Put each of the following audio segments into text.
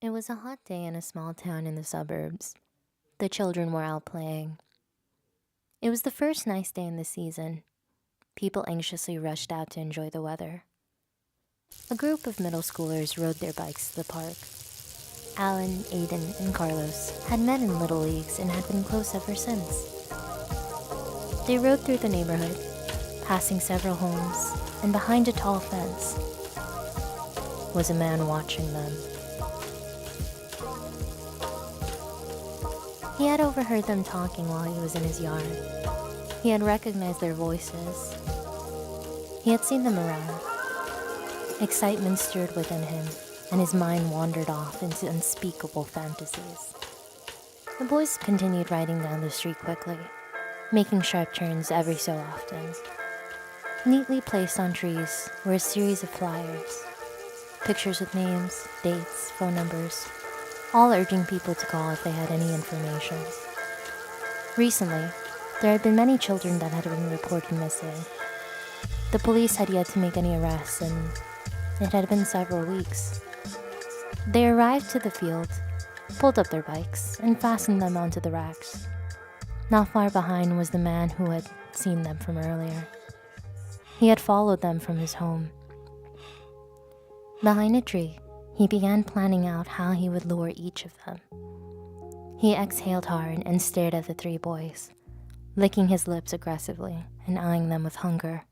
It was a hot day in a small town in the suburbs. The children were out playing. It was the first nice day in the season. People anxiously rushed out to enjoy the weather. A group of middle schoolers rode their bikes to the park. Alan, Aiden, and Carlos had met in little leagues and had been close ever since. They rode through the neighborhood, passing several homes, and behind a tall fence was a man watching them. He had overheard them talking while he was in his yard. He had recognized their voices. He had seen them around. Excitement stirred within him, and his mind wandered off into unspeakable fantasies. The boys continued riding down the street quickly, making sharp turns every so often. Neatly placed on trees were a series of flyers, pictures with names, dates, phone numbers, all urging people to call if they had any information. Recently, there had been many children that had been reported missing. The police had yet to make any arrests, and it had been several weeks. They arrived to the field, pulled up their bikes, and fastened them onto the racks. Not far behind was the man who had seen them from earlier. He had followed them from his home. Behind a tree, he began planning out how he would lure each of them. He exhaled hard and stared at the three boys, licking his lips aggressively and eyeing them with hunger.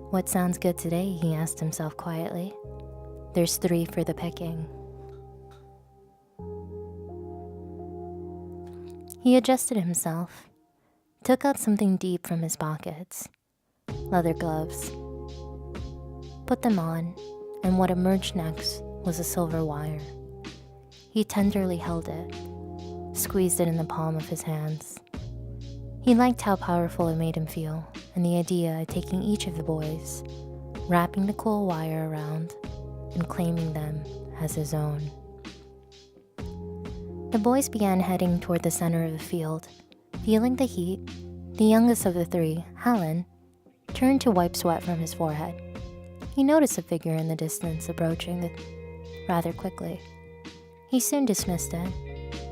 What sounds good today, he asked himself quietly. There's 3 for the picking. He adjusted himself, took out something deep from his pockets, leather gloves, put them on, and what emerged next was a silver wire. He tenderly held it, squeezed it in the palm of his hands. He liked how powerful it made him feel, and the idea of taking each of the boys, wrapping the cool wire around, and claiming them as his own. The boys began heading toward the center of the field. Feeling the heat, the youngest of the 3, Alan, turned to wipe sweat from his forehead. He noticed a figure in the distance approaching rather quickly. He soon dismissed it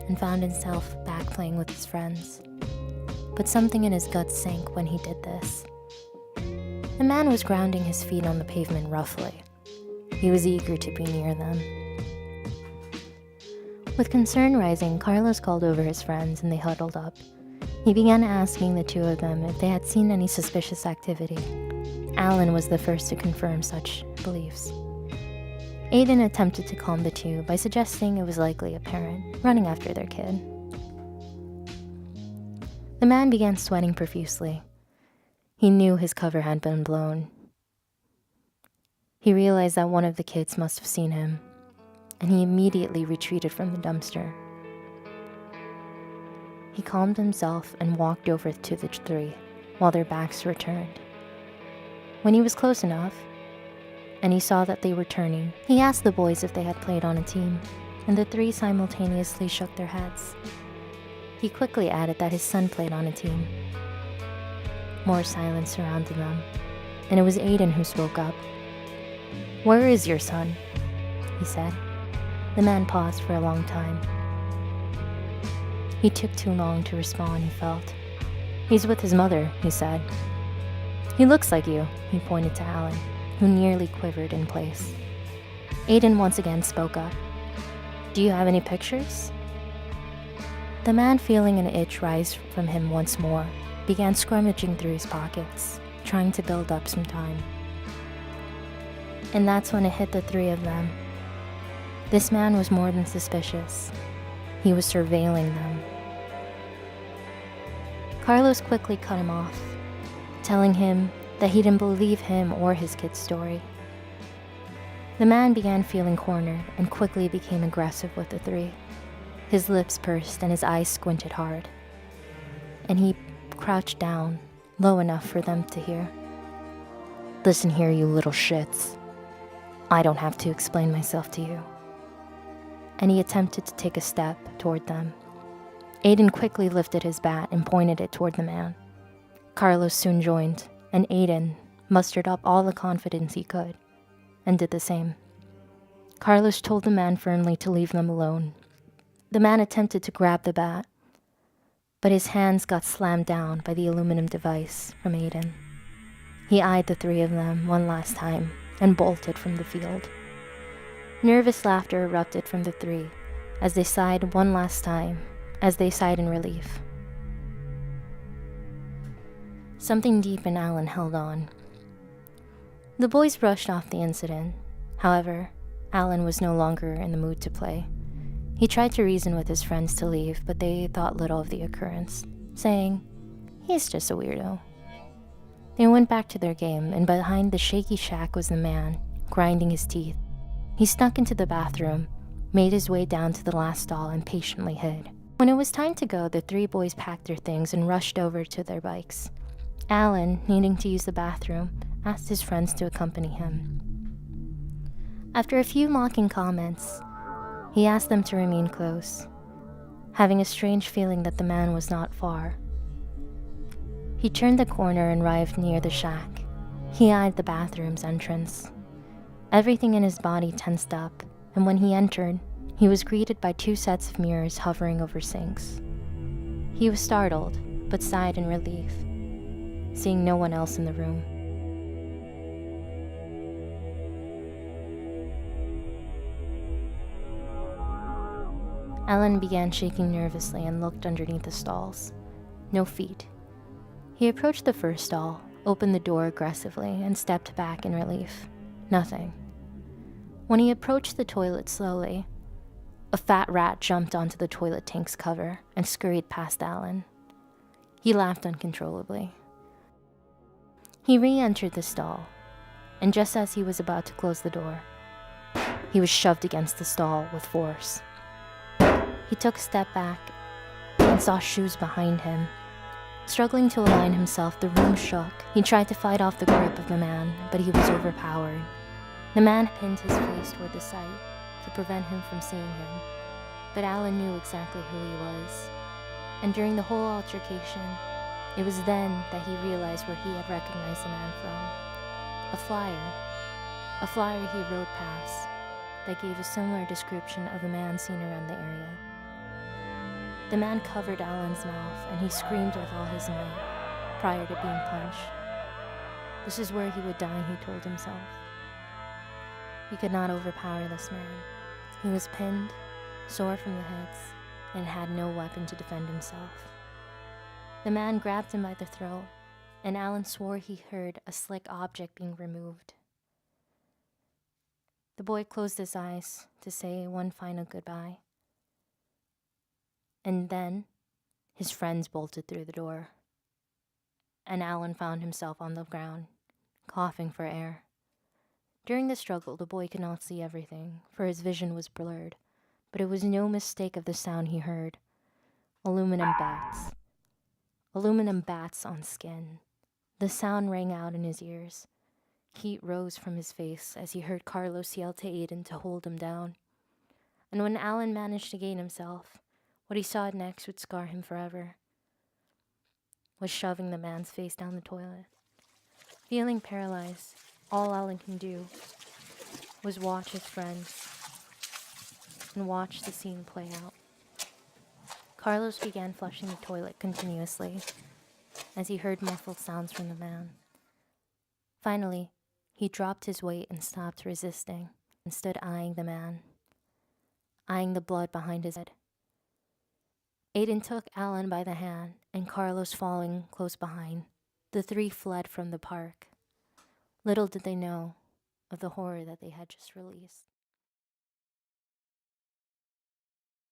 and found himself back playing with his friends. But something in his gut sank when he did this. The man was grounding his feet on the pavement roughly. He was eager to be near them. With concern rising, Carlos called over his friends and they huddled up. He began asking the 2 of them if they had seen any suspicious activity. Alan was the first to confirm such beliefs. Aiden attempted to calm the 2 by suggesting it was likely a parent running after their kid. The man began sweating profusely. He knew his cover had been blown. He realized that one of the kids must have seen him, and he immediately retreated from the dumpster. He calmed himself and walked over to the 3 while their backs were turned. When he was close enough, and he saw that they were turning, he asked the boys if they had played on a team, and the 3 simultaneously shook their heads. He quickly added that his son played on a team. More silence surrounded them, and it was Aiden who spoke up. "Where is your son?" he said. The man paused for a long time. He took too long to respond, he felt. "He's with his mother," he said. "He looks like you," he pointed to Alan, who nearly quivered in place. Aiden once again spoke up. "Do you have any pictures?" The man, feeling an itch rise from him once more, began scrummaging through his pockets, trying to build up some time. And that's when it hit the 3 of them. This man was more than suspicious. He was surveilling them. Carlos quickly cut him off, telling him that he didn't believe him or his kid's story. The man began feeling cornered and quickly became aggressive with the 3. His lips pursed and his eyes squinted hard. And he crouched down, low enough for them to hear. "Listen here, you little shits. I don't have to explain myself to you." And he attempted to take a step toward them. Aiden quickly lifted his bat and pointed it toward the man. Carlos soon joined, and Aiden mustered up all the confidence he could, and did the same. Carlos told the man firmly to leave them alone. The man attempted to grab the bat, but his hands got slammed down by the aluminum device from Aiden. He eyed the three of them one last time and bolted from the field. Nervous laughter erupted from the three as they sighed one last time, as they sighed in relief. Something deep in Alan held on. The boys brushed off the incident. However, Alan was no longer in the mood to play. He tried to reason with his friends to leave, but they thought little of the occurrence, saying, "He's just a weirdo." They went back to their game, and behind the shaky shack was the man, grinding his teeth. He snuck into the bathroom, made his way down to the last stall, and patiently hid. When it was time to go, the three boys packed their things and rushed over to their bikes. Alan, needing to use the bathroom, asked his friends to accompany him. After a few mocking comments, he asked them to remain close, having a strange feeling that the man was not far. He turned the corner and arrived near the shack. He eyed the bathroom's entrance. Everything in his body tensed up, and when he entered, he was greeted by two sets of mirrors hovering over sinks. He was startled, but sighed in relief, seeing no one else in the room. Alan began shaking nervously and looked underneath the stalls. No feet. He approached the first stall, opened the door aggressively, and stepped back in relief. Nothing. When he approached the toilet slowly, a fat rat jumped onto the toilet tank's cover and scurried past Alan. He laughed uncontrollably. He re-entered the stall, and just as he was about to close the door, he was shoved against the stall with force. He took a step back and saw shoes behind him. Struggling to align himself, the room shook. He tried to fight off the grip of the man, but he was overpowered. The man pinned his face toward the site to prevent him from seeing him, but Alan knew exactly who he was. And during the whole altercation, it was then that he realized where he had recognized the man from. A flyer he rode past that gave a similar description of the man seen around the area. The man covered Alan's mouth, and he screamed with all his might prior to being punched. This is where he would die, he told himself. He could not overpower this man. He was pinned, sore from the hits, and had no weapon to defend himself. The man grabbed him by the throat, and Alan swore he heard a slick object being removed. The boy closed his eyes to say one final goodbye. And then, his friends bolted through the door, and Alan found himself on the ground, coughing for air. During the struggle, the boy could not see everything, for his vision was blurred, but it was no mistake of the sound he heard. Aluminum bats. Aluminum bats on skin. The sound rang out in his ears. Heat rose from his face as he heard Carlos yell to Aiden to hold him down. And when Alan managed to gain himself, what he saw next would scar him forever. Was shoving the man's face down the toilet. Feeling paralyzed, all Alan can do was watch his friends and watch the scene play out. Carlos began flushing the toilet continuously as he heard muffled sounds from the man. Finally, he dropped his weight and stopped resisting and stood eyeing the man, eyeing the blood behind his head. Aiden took Alan by the hand, and Carlos following close behind. The three fled from the park. Little did they know of the horror that they had just released.